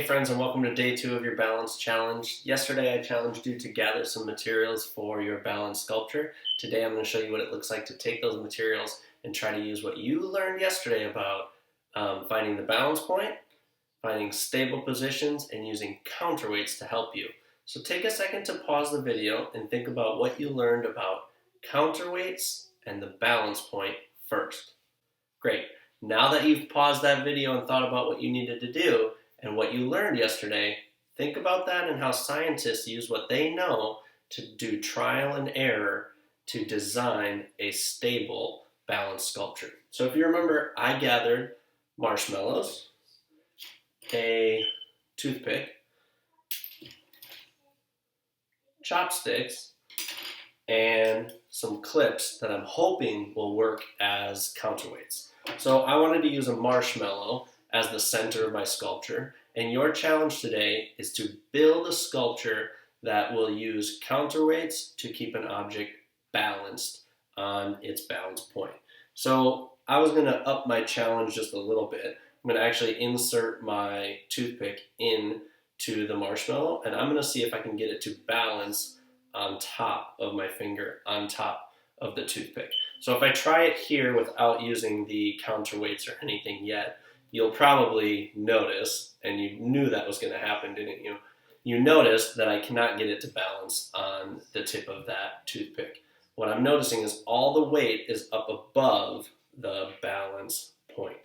friends, and welcome to day 2 of your balance challenge. Yesterday I challenged you to gather some materials for your balance sculpture. Today I'm going to show you what it looks like to take those materials and try to use what you learned yesterday about finding the balance point, finding stable positions, and using counterweights to help you. So take a second to pause the video and think about what you learned about counterweights and the balance point first. Great. Now that you've paused that video and thought about what you needed to do and what you learned yesterday, think about that and how scientists use what they know to do trial and error to design a stable balanced sculpture. So if you remember, I gathered marshmallows, a toothpick, chopsticks, and some clips that I'm hoping will work as counterweights. So I wanted to use a marshmallow as the center of my sculpture, and your challenge today is to build a sculpture that will use counterweights to keep an object balanced on its balance point. So I was going to up my challenge just a little bit. I'm going to actually insert my toothpick into the marshmallow, and I'm going to see if I can get it to balance on top of my finger, on top of the toothpick. So if I try it here without using the counterweights or anything yet, you'll probably notice, and you knew that was going to happen, didn't you? You noticed that I cannot get it to balance on the tip of that toothpick. What I'm noticing is all the weight is up above the balance point.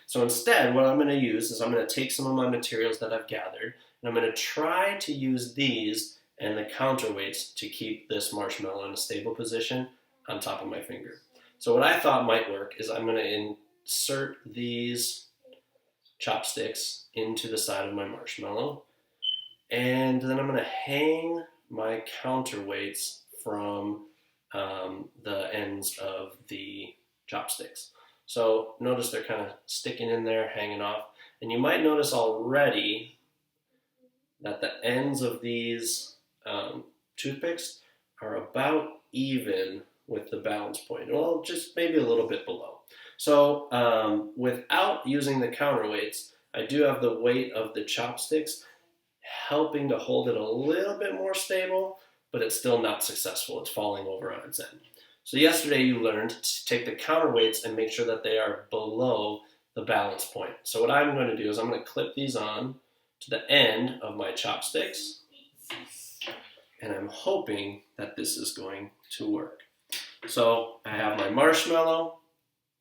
So instead, what I'm going to use is I'm going to take some of my materials that I've gathered, and I'm going to try to use these and the counterweights to keep this marshmallow in a stable position on top of my finger. So what I thought might work is I'm going to insert these chopsticks into the side of my marshmallow, and then I'm going to hang my counterweights from the ends of the chopsticks. So notice they're kind of sticking in there, hanging off, and you might notice already that the ends of these toothpicks are about even with the balance point, well, just maybe a little bit below. So without using the counterweights, I do have the weight of the chopsticks helping to hold it a little bit more stable, but it's still not successful. It's falling over on its end. So yesterday you learned to take the counterweights and make sure that they are below the balance point. So what I'm going to do is I'm going to clip these on to the end of my chopsticks, and I'm hoping that this is going to work. So I have my marshmallow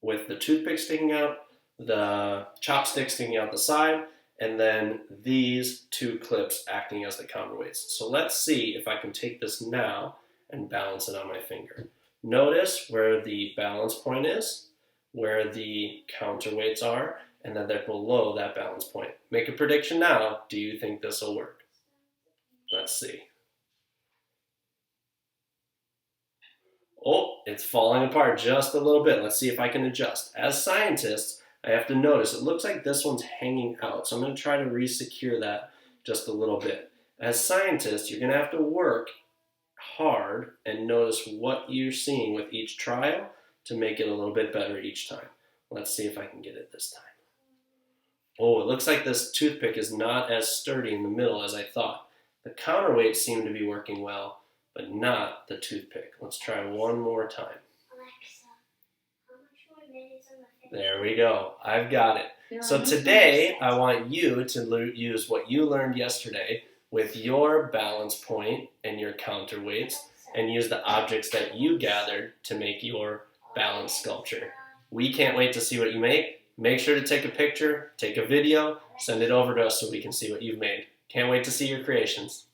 with the toothpick sticking out, the chopstick sticking out the side, and then these two clips acting as the counterweights. So let's see if I can take this now and balance it on my finger. Notice where the balance point is, where the counterweights are, and then they're below that balance point. Make a prediction now. Do you think this will work? Let's see. Oh, it's falling apart just a little bit. Let's see if I can adjust. As scientists, I have to notice it looks like this one's hanging out. So I'm going to try to re-secure that just a little bit. As scientists, you're going to have to work hard and notice what you're seeing with each trial to make it a little bit better each time. Let's see if I can get it this time. Oh, it looks like this toothpick is not as sturdy in the middle as I thought. The counterweights seem to be working well, but not the toothpick. Let's try one more time. Alexa, how much more minutes on the finger? There we go. I've got it. So today, I want you to use what you learned yesterday with your balance point and your counterweights, and use the objects that you gathered to make your balance sculpture. We can't wait to see what you make. Make sure to take a picture, take a video, send it over to us so we can see what you've made. Can't wait to see your creations.